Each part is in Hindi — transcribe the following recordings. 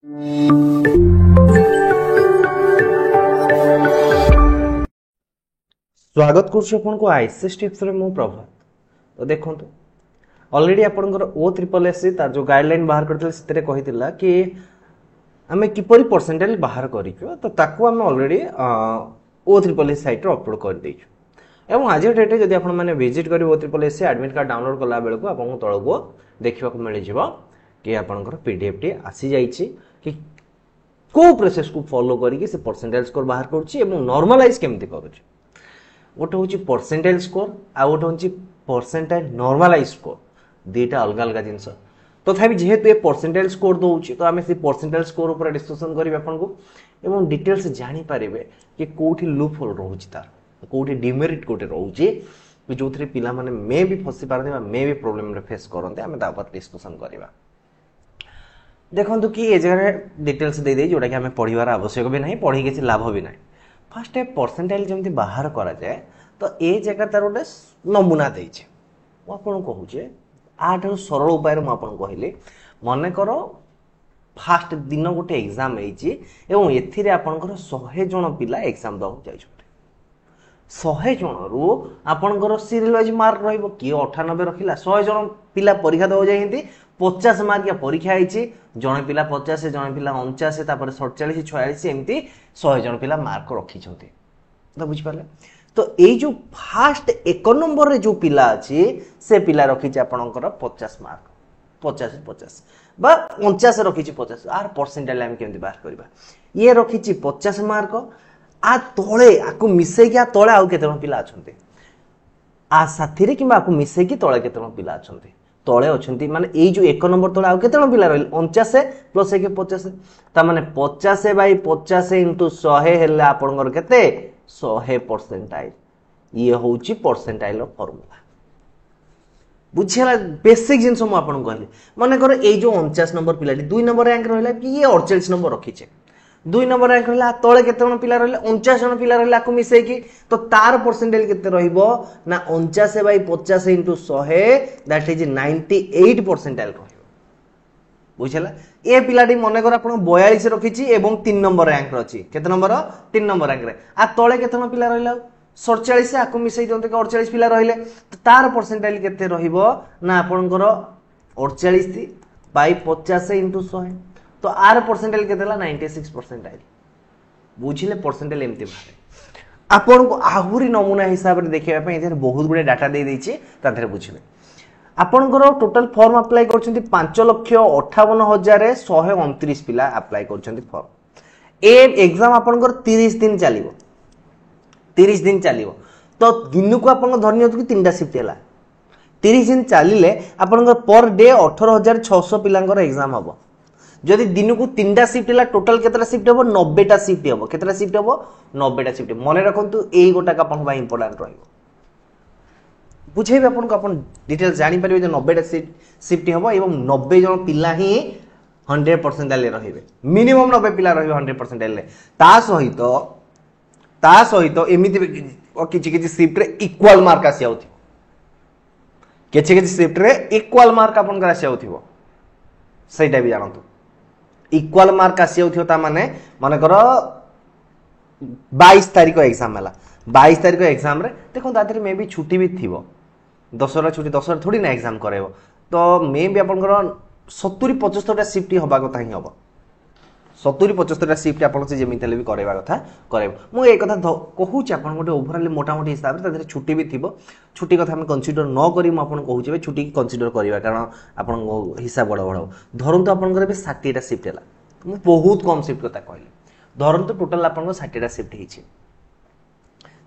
स्वागत करूँ आईसीएस टिप्स रे मु प्रभात। तो देखो ऑलरेडी आपनकर ओ ट्रिपल एस तार जो गाइडलाइन बाहर करथिले सेतरे कहितिला कि आमे किपरि परसेंटेज बाहर करियो तो ताकू आमे ऑलरेडी ओ ट्रिपल एस साइट रे अपलोड कर दैछु एवं आज डेट रे जदि आपण माने विजिट करी O triple S admit card download कला बेलको आपन तळको देखिबा को मिलि जिवो कि आपनकर पीडीएफ टी आसी जाईछि कि को प्रोसेस को फॉलो करी कि से परसेंटेज स्कोर बाहर करछि एवं नॉर्मलाइज केमति करूछि। गोटे हूँ परसेंटेज स्कोर आ गोटे हूँ परसेंटेज नॉर्मलाइज स्कोर दुईटा अलग अलग जिनस तथापि जेहेतु ये परसेंटेज स्कोर दूसरी तो आम से परसेंटेज स्कोर ऊपर डिस्कसन करेंगे आपको एवं डिटेल्स जानीपारे कि कौटी लूप होल रोचे तार कौटी डिमेरिट कौटे रोचे जो थे पिला माने मे भी फसी पारते मे भी प्रोब्लेम फेस करते आम डिस्कसन करवा। देखो कि ये जगह डिटेल्स दे जोटा कि आम पढ़ार आवश्यक भी ना पढ़ी किसी लाभ भी ना। फास्ट परसेंटेज जमी बाहर करा जाए तो ये जगह तार गोटे नमूना देचे मुझे कहूचे आठ सरल उपाय कहली मन कर फास्ट दिन गोटे एग्जाम एवं एथिरे आपनकर 100 जन पिला एग्जाम दବାକୁ जाइछथि 100 जन रु आपनकर सीरियल वाइज मार्क रहइबो कि 98 रखिला 100 जन पिला परीक्षा दव जाइंती 50 मार्क या परीक्षा आइछि जने पिला 50 जने पिला 49 तापर 47 46 एमती 100 जन पिला मार्क रखिछथि तो बुझ पाले। तो ए जो फास्ट एक नंबर रे जो पिला अछि से पिला रखिछि आपनकर 50 मार्क 50 बा 49 रखिछि 50 आर परसेंटाइल हम केमति बाहर करबा ये रखिछि 50 मार्क आ तळे आकु मिसै के तळे आउ केतन पिला अछन्ते आ साथी रे किबा आकु मिसै के तळे केतन पिला अछन्ते तळे अछन्ती माने ए जो एक नंबर तळे आउ केतन पिला रहल 49 प्लस 1 50 ता माने 50 बाय 50 इनटू 100 हेले आपनकर केते 100 परसेंटाइल ये होची परसेंटाइल फॉर्मूला बुझिला बेसिक जिंस मु आपन कहले माने कर ए जो 49 नंबर पिलाटी 2 नंबर रैंक रहला कि ये 48 नंबर रखिछे 2 नंबर रैंक रहला तळे केते जन पिला रहले 49 जन पिला रहले आकु मिसै कि तो तार परसेंटाइल केते रहिबो ना 49 by 50 into 100 that is 98 percentile रहिबो बुझिला। ए पिलाटी मने कर आपन 42 रखिछि एवं 3 नंबर रैंक रछि केते नंबर 3 नंबर रैंक रे आ तळे केते जन पिला रहला 47 आकु मिसै दंते 48 पिला रहिले तो तार परसेंटाइल केते रहिबो ना आपनकर 48 बाय 50 इनटू 100 तो आर परसेंटाइल केतेला 96 परसेंटाइल बुझिले परसेंटाइल एमते बारे आपन को आहुरी नमूना हिसाब रे देखिबा पे इधर बहुत गुडे डाटा दे दैछि ताधरे बुझिले आपनकर टोटल फॉर्म अप्लाई करछन्ती 5,58,129 पिला अप्लाई करछन्ती फॉर्म ए एग्जाम आपनकर 30 दिन चलिबो 30 दिन चलिबो तो दिन को आपन धरनियो कि 3टा शिफ्ट हैला 30 दिन चलिले आपनकर पर डे 18,600 पिलांकर एग्जाम हबो जदि दिन को 3टा शिफ्ट हैला टोटल केतरा शिफ्ट हबो 90टा शिफ्ट हबो केतरा शिफ्ट हबो 90टा शिफ्ट मने रखंतु एई गोटा का आपन भाई इंपोर्टेंट रहइबो बुझेबे आपन को आपन डिटेल जानि परिबे जे 90टा शिफ्ट हबो एवं 90 जन पिला ही 100% ले रहिबे मिनिमम 90 पिला रहिबे 100% ले ता सहित एमिति किछि किछि शिफ्ट रे इक्वल मार्क आसी आउथि किछि किछि शिफ्ट रे इक्वल मार्क आपन का आसी आउथिबो सेटा भी जानतु इक्वल मार्क आसी आउथिबो ता माने कर 22 तारिख एग्जाम हला 22 तारिख एग्जाम रे देखो दादरे मे भी छुट्टी भी थिबो दशहरा छुट्टी दशहरा थोड़ी ना एग्जाम करेबो तो मे भी आपन कर 70-75टा शिफ्ट हबा कथा ही हबो 70-75टा शिफ्ट आपन से जेमिति भी करेबा कथा करेबो मु ए कथा कहूची आपन गोटे ओवरऑल मोटा मोटी हिसाब रे तादरे छुट्टी भी थिबो छुट्टी कथा हम कंसीडर न करी म आपन कहूची बे छुट्टी कंसीडर करिबा कारण आपन हिसाब बड़ बड़ धरंतु आपन करे 60टा शिफ्ट हैला मु बहुत कम शिफ्ट कथा कहली धरंतु टोटल आपन 60टा शिफ्ट हिची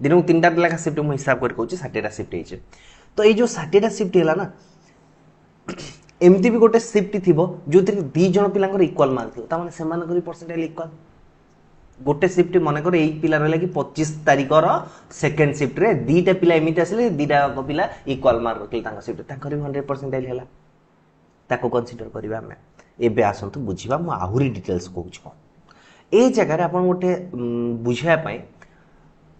दिन को 3टा लेखा शिफ्ट मु हिसाब कर कहूची 60टा शिफ्ट हिची तो ए जो 60टा शिफ्ट हैला ना एमती भी गोटे शिफ्ट थिबो जो 2 जन पिलांकर इक्वल मार्क थिबो ता माने समान करी परसेंटाइल इक्वल गोटे शिफ्ट मन कर एक पिला रहला कि 25 तारिख रो सेकंड शिफ्ट रे दीटा पिला एमिति आसिले दीटा पिला इक्वल मार्क रखले तांका शिफ्ट तांकर भी 100% आइल हैला ताको कंसीडर करबा हम एबे आसंतु बुझिबा म आहुरी डिटेल्स कहू छ ए जगह रे आपण गोटे बुझाया पई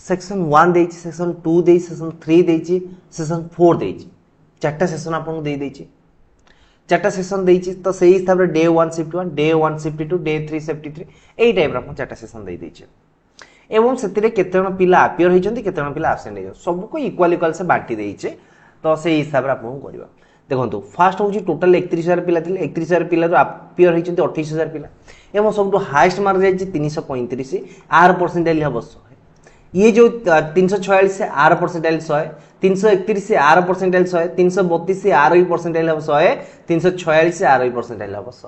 सेक्शन 1 देछि सेक्शन 2 देछि सेक्शन 3 देछि सेक्शन 4 देछि चारटा सेक्शन आपण दे देछि चार्टा सेक्शन देइछि तो सेही हिसाब रे day 1 shift 1 day 1 shift 2 day 3 shift 3 एई टाइप रा चार्टा सेक्शन देइ दैछि एवं सेतिरे केते जण पिला अपियर होइछन्ती केते जण पिला एब्सेंट होइछन्ती सब को इक्वल इक्वल से बांटी दैछि तो सेही हिसाब रे आपन करबा देखंतु फास्ट होउछि टोटल 31000 पिला थिले 31000 पिला रो अपियर होइछन्ती 28000 पिला एवं सबटु हाईएस्ट मार्क जाइछि 335 आर परसेंटाइल हबो 100 ये जो 346 से आर परसेंटाइल 100 331 से आर परसेंटाइल 100 332 से आर परसेंटाइल हबो 100 346 से आर परसेंटाइल हबो 100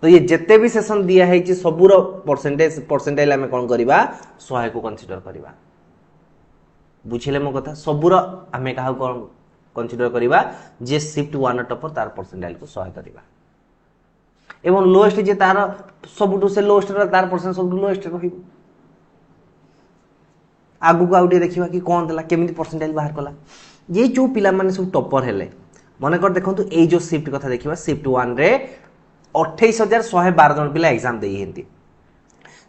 तो ये जिते भी सेशन दिया है सबूर परसेंटाइल आम कौन करवा 100 को कंसीडर करवा बुझिले मो कथा सबूर आम क्या कौन कंसीडर करवा जे शिफ्ट 1 टॉपर तार परसेंटाइल को 100 करवा एवं लोएस्ट जे तार सबुठु से लोएस्ट तार परसेंट सबुठु लोएस्ट रहिबो आगु को आउटे देखिबा कि कोन देला केमिति परसेंटाइल बाहर कला ये जो पिला माने सब टॉपर हेले मने कर देखंतु ए जो शिफ्ट कथा देखिबा शिफ्ट 1 रे 28112 जन पिला एग्जाम देई हेंती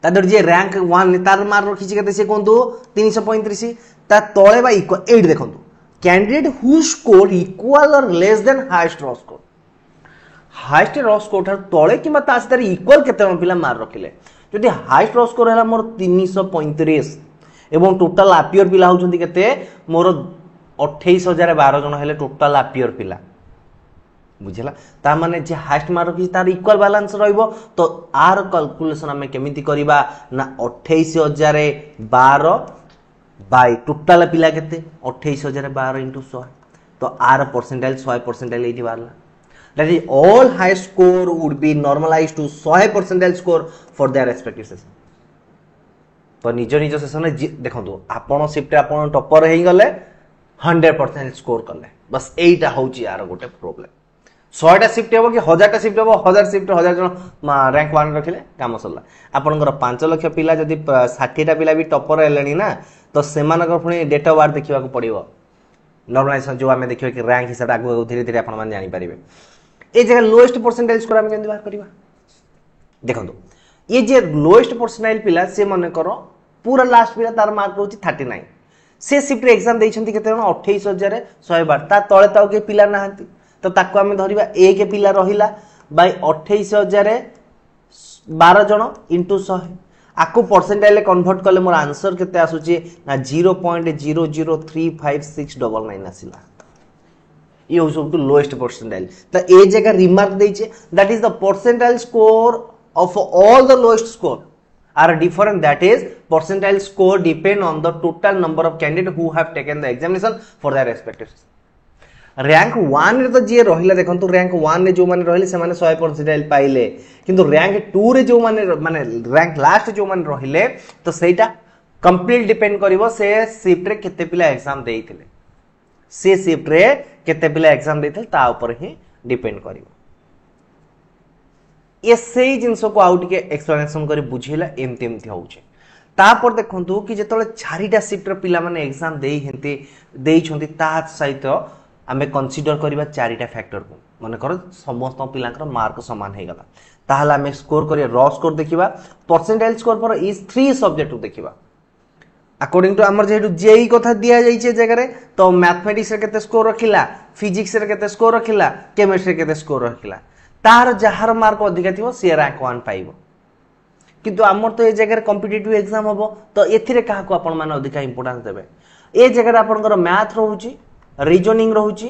तादर जे रैंक 1 तार मार रखिछि केते से कोंतु 335 ता तळे बा इक्वल 8 देखंतु कैंडिडेट हु स्कोर इक्वल और less than highest raw score highest raw score Thar तळे किबा ता से इक्वल केते जन पिला मार रखिले जदि हाईएस्ट रॉ स्कोर हला मोर 335 एवं टोटल अपियर पिला होउछन्ती केते मोर 28012 जन हेले टोटल अपियर पिला बुझला ता माने जे हाईएस्ट मार्क रखि तार इक्वल बैलेंस रहइबो तो आर कैलकुलेशन हमें केमिति करिबा ना 28012 बाय टोटल पिला केते 28012 * 100 तो आर परसेंटाइल 100 परसेंटाइल एठी बारला that is all high score would be normalized to 100 percentile score for their respective session तो निज निज सेशन देखंतु आपण शिफ्ट आपण टॉपर हेई गले 100% स्कोर कले बस एटा होउची यार गोटे प्रॉब्लम 100टा शिफ्ट हेबो कि 1000टा शिफ्ट हेबो 1000 शिफ्ट 1000 जन रैंक 1 रखिले काम सरला आपनकर 5 लाख पिला जदी 60टा पिला भी टॉपर हेलेनी ना तो सेमानकर पुनी डेट ऑफ बर्थ देखिबा को पड़िबो नॉर्मलाइजेशन जो हमें देखियो कि रैंक हिसाब आगु धीरे धीरे आपण मान जानि परिबे ए जगह लोएस्ट परसेंटाइल स्कोर हम केंदी बाहर करबा देखंतु ये जे लोएस्ट परसेंटाइल पिला से माने करो पूरा लास्ट पिला तार मार्क होची 39 से शिफ्ट एग्जाम देइछंती केते जण 28112 ता तळे ताउ के पिला नाहंती तो ताको आमे धरिबा ए के पिला रहिला बाय 28012 जण इनटू 100 आको परसेंटाइल कन्वर्ट करले मोर आंसर केते आसुची ना 0.0035699 आसिला ये हो सब लोएस्ट परसेंटाइल तो ए जगह रिमार्क देइछे that is the percentile score of all the lowest score are different that is percentile score depend on the total number of candidates who have taken the examination for their respective rank 1 रे तो जे रहिला देखंतु rank 1 रे जो माने रहिले से माने 100 परसेंटाइल पाइले किंतु rank 2 रे जो माने rank लास्ट जो माने रहिले तो सेटा कंप्लीट डिपेंड करिवो से शिफ्ट रे केते पिला एग्जाम देइथिले से शिफ्ट रे केते पिला एग्जाम देइथिले ता ऊपर ही डिपेंड करिवो ये सही जिनस को आउ टिके एक्सप्लेनेशन करी बुझेला एमती एमती होउछे तापर देखंतु कि जेतले चारिटा शिफ्ट रे पिला माने एग्जाम देई हेंती देई छंती ता सहित आमे कंसीडर करबा चारिटा फैक्टर को माने कर समस्त पिलांकर मार्क समान हे गला ताहला आमे स्कोर करिया रॉ स्कोर देखिबा परसेंटाइल स्कोर पर इज 3 सब्जेक्ट देखिबा अकॉर्डिंग टू हमर जेहु जेई कथा दिया जाई छे जगह रे तो मैथमेटिक्स रे केते स्कोर रखिला फिजिक्स रे केते स्कोर रखिला केमिस्ट्री केते स्कोर रखिला तार जहार मार्क अधिका थिबो से रैंक 1 पाइबो किंतु हमर तो ए जगह कॉम्पिटिटिव एग्जाम हबो तो एथिरे काहा को आपण माने अधिका इंपोर्टेंस देबे ए जगह आपनकर मैथ रहउची रीजनिंग रहउची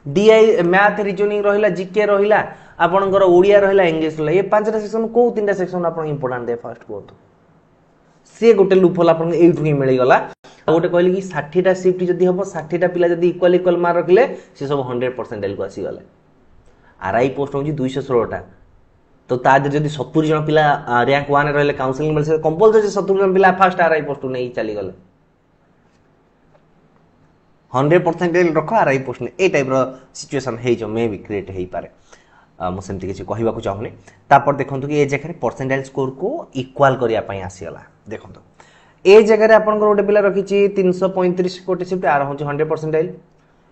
डीआई मैथ रीजनिंग रहिला जीके रहिला आपनकर ओडिया रहिला इंग्लिश रहिला ए पांचटा सेक्शन को तीनटा सेक्शन आपण इंपोर्टेंट दे फर्स्ट को से गोटे लूपहोल आपन एठु ही मिली गला गोटे कहली कि 60टा शिफ्ट जदी हबो 60टा पिला जदी इक्वल इक्वल मार्क रखले से सब 100% को आसी गले आरआई पोस्ट होची 216टा तो ताज जदी 70 जन पिला रैंक 1 रहले काउंसलिंग मिल से कंपलसरी 70 जन पिला फर्स्ट आरआई पोस्ट नहीं चली गले 100% रखो आरआई पोस्ट ने ए टाइप रो सिचुएशन हे जो मे भी क्रिएट हे पारे मु सेमति किछि कहिबा को चाहूनी तापर देखंतु कि ए जगह परसेंटाइल स्कोर को इक्वल करिया पई आसीगला देखंतु ए जगह रे आपन को गोटे पिला रखिछि 335 कोटी शिफ्ट आर होची 100%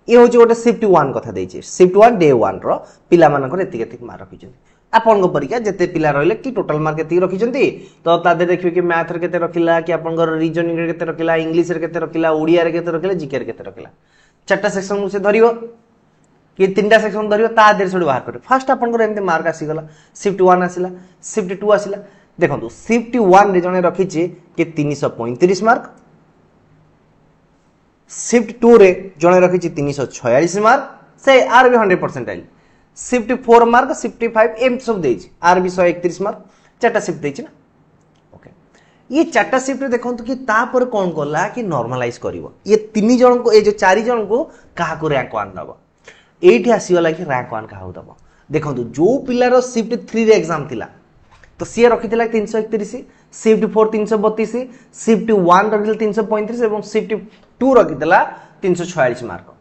ये होची गोटे शिफ्ट 1 कथा देछि शिफ्ट 1 डे 1 रो पिला मानकर एतिक एतिक मार रखिछि आपन को परीक्षा जते पिला रहले कि टोटल मार्क एतिक रखिछंती तो तादे देखिबे कि मैथ रे केते रखिला कि आपन को रीजनिंग रे केते रखिला इंग्लिश रे केते रखिला ओडिया रे केते रखिला जीके रे केते रखिला चारटा सेक्शन से धरियो कि तीनटा सेक्शन धरियो ता देर से बाहर कर फास्ट आपन एमती मार्क आसीगला शिफ्ट 1 आसिला शिफ्ट 2 आसिला देखो शिफ्ट 1 रे जने रखी कि 335 मार्क शिफ्ट 2 रे जने रखी 346 मार्क से आर भी 100% आइल शिफ्ट 4 मार्क शिफ्ट 5 एम सब देछि आर भी 131 मार्क चारटा शिफ्ट देछि ना ओके ये चारटा शिफ्ट रे देखंतु कि ता पर कोन गला कि नॉर्मलाइज करिवो ये तीन जन को ए जो चारि जन को काहा को रैंक 1 दबो एठी आसीगला कि रैंक 1 काहा दबो देखंतु जो पिलार शिफ्ट 3 रे एग्जाम थिला तो सी रखिथिला 331 शिफ्ट 4 332 शिफ्ट 1 रखिथिला 335 एवं शिफ्ट 2 रखिथिला 346 मार्क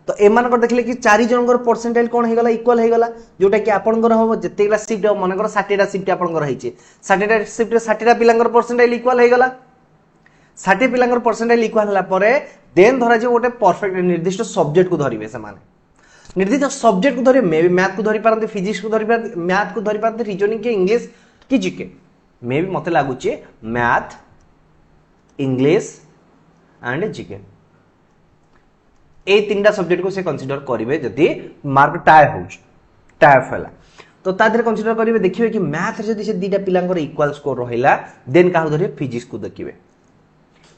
तो एमान को देखले कि चारि जनकर परसेंटाइल कोन हेगला इक्वल हेगला जोटा कि आपनकर हो जतेगला शिफ्ट मन कर 60 टा शिफ्ट आपनकर रहिचे 60 टा शिफ्ट रे 60 टा पिलांकर परसेंटाइल इक्वल हेगला 60 पिलांकर परसेंटाइल इक्वल हला परे देन धरा जे गोटे परफेक्ट निर्दिष्ट सब्जेक्ट को धरिबे से माने निर्दिष्ट सब्जेक्ट को धरि मे भी मैथ को धरि पारंते फिजिक्स को धरि पारंते मैथ को धरि पारंते रीजनिंग के इंग्लिश की जीके मे भी मते लागुचे मैथ इंग्लिश एंड जीके ए तीनटा सब्जेक्ट को से कंसीडर करिवे जदी मार्क टाई होउछ टाई फेला तो ता धरे कंसीडर करिवे देखिवे कि मैथ रे जदी से दीटा पिलांकर इक्वल स्कोर रहिला देन काहु धरे फिजिक्स को देखिवे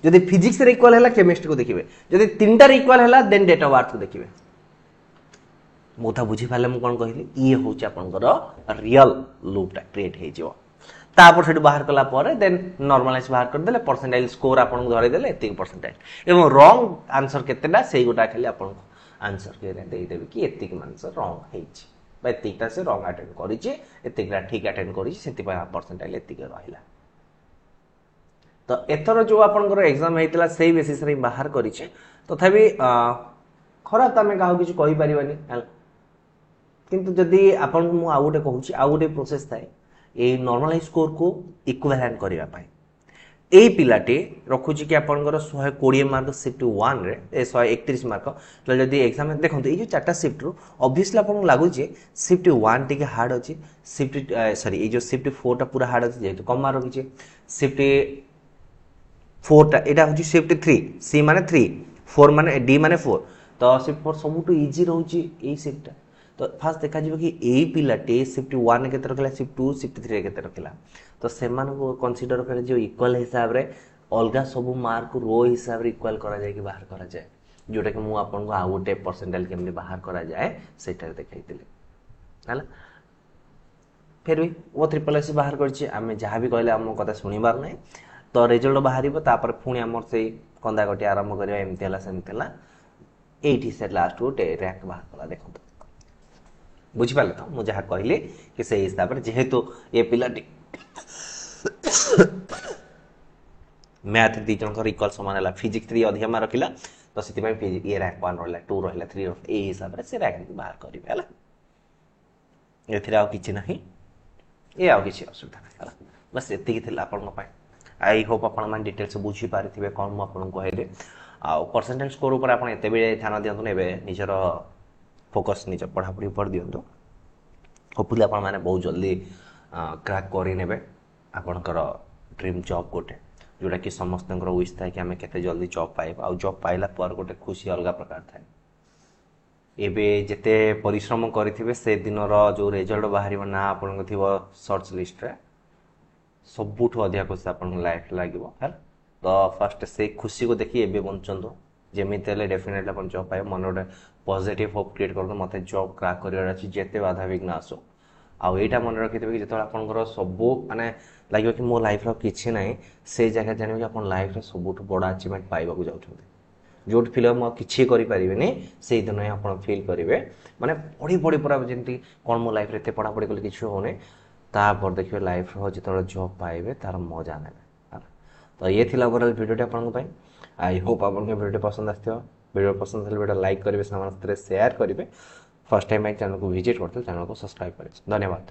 जदी फिजिक्स रे इक्वल हैला केमिस्ट्री को देखिवे जदी तीनटा रे इक्वल हैला देन डेटा ऑफ अर्थ को देखिवे मोथा बुझी पाले मु कोन कहिली ई होउछ आपनकर रियल लूपटा क्रिएट हे जिवो तापर सेट बाहर कला परे देन नॉर्मलाइज बाहर कर देले परसेंटाइल स्कोर आपन को धरि देले एतिक परसेंटाइल एवं रॉन्ग आंसर केतेडा सेही गोटा खाली आपन को आंसर के देई देबे कि एतिक आंसर रॉन्ग हेछि बा एतिकटा से रॉन्ग अटेंड करिछि एतिकटा ठीक अटेंड करिछि सेति पय परसेंटाइल एतिक रहिला तो एथरो जो आपन को एग्जाम हेतिला सेही बेसिस रे बाहर करिछि तथापि खराब त हमें काहू किछ कहि परिबानी किंतु जदी आपन को मु आ गोटे कहूछि आ गोटे प्रोसेस थाए ए नॉर्मलाइज स्कोर को इक्विवेलेंट करिवा पाई ए पिलाटे रखुछि कि आपनकर 120 मार्क शिफ्ट 1 रे ए 131 मार्क तो जदी एग्जाम में देखंतु ए जो चारटा शिफ्ट रो ऑब्वियसली आपन लागु जे शिफ्ट 1 टिके हार्ड अछि शिफ्ट सॉरी ए जो शिफ्ट 4 टा पूरा हार्ड अछि जेतु कम मार्क रखिछि शिफ्ट 4 टा एटा होछि शिफ्ट 3 सी माने 3 4 माने डी माने 4 तो शिफ्ट 4 सबुटु इजी रहउछि ए शिफ्ट तो फास्ट देखा जीव कि ए पिलाटे शिफ्ट 1 केते रखला शिफ्ट 2 शिफ्ट 3 केते रखला तो सेमान को कंसीडर करे जो इक्वल हिसाब रे अलगा सब मार्क रो हिसाब रे इक्वल करा जाय कि बाहर करा जाय जोटा कि मु आपन को आ गोटे परसेंटाइल केमने बाहर करा जाय सेटा देखाइतिले हला फिर भी वो ट्रिपल एस बाहर करछि आमे जहां भी कहले हम कथा सुनिबार नै तो रिजल्ट बाहरिबो तापर पुणी हमर से कंदा गटी आरंभ करिया एमति हला सेमतिला 80 से लास्ट को रैंक बाहर कला देखो बुझी पाले तो मु जहा कहले कि से हिसाब रे जेहेतु ए पिलाटी मैथ दी जनकर इक्वल समान हला फिजिक्स 3 अधिक मार रखिला तो सिति पय फिजिक्स ए रैंक 1 रहला 2 रहला 3 ए हिसाब रे से रैंक बाहर करिवे हला एथिरा आ किछि नाही ए आ किछि असुविधा नाही हला बस एतिकी थिला आपन पय आई होप आपन मान डिटेल से बुझी पारिथिबे कोन मु आपन कहले आ परसेंटेज स्कोर ऊपर आपन एते बेले ध्यान दियंतु नेबे निजर फोकस निज पढ़ापढ़ी पर दियंतु होपफुली आपण माने बहुत जल्दी क्रैक करि नेबे आपनकर ड्रीम जॉब गोटे जोटा कि समस्तंकर विश था कि हमें केते जल्दी जॉब पाइबा आ जॉब पाइला पर गोटे खुशी अलग प्रकार थाए एबे जते परिश्रम करिथिबे से दिनर जो रिजल्ट बाहरिबो ना आपन को थिबो सर्च लिस्ट रे सबुठ अधिक खुशी आपन लाइफ लागिबो है तो फर्स्ट से खुशी को देखि एबे बंचंदो जेमिते ले डेफिनेटली अपन जॉब पाए मन गोटे पॉजिटिव होप क्रिएट करदो मते जॉब क्रैक करियर अछि जेते बाधा विघ्न आसो आ एटा मन रखिथिबे कि जेतोला आपनकर सबो माने लागियो कि मो लाइफ रो किछि नै से जगह जानिबे कि अपन लाइफ रो सबुठ बडा अचीवमेंट पाइबा को जाउछथि जोट फील म किछि करि परिबेनी सेही दिन अपन फील करिवे माने पढी पढी पूरा जेंति कोन मो लाइफ रे ते पढा पढी कले किछि होने ता पर देखियो लाइफ रो जेतोला जॉब पाइबे तार मजा नेबे तो ये थिला ओवरऑल वीडियो आपन पय आई होप आपन के वीडियो पसंद आस्थियो वीडियो पसंद हल वीडियो लाइक करिवे समस्त रे शेयर करिवे फर्स्ट टाइम माय चैनल को विजिट करते चैनल को सब्सक्राइब करिवे धन्यवाद।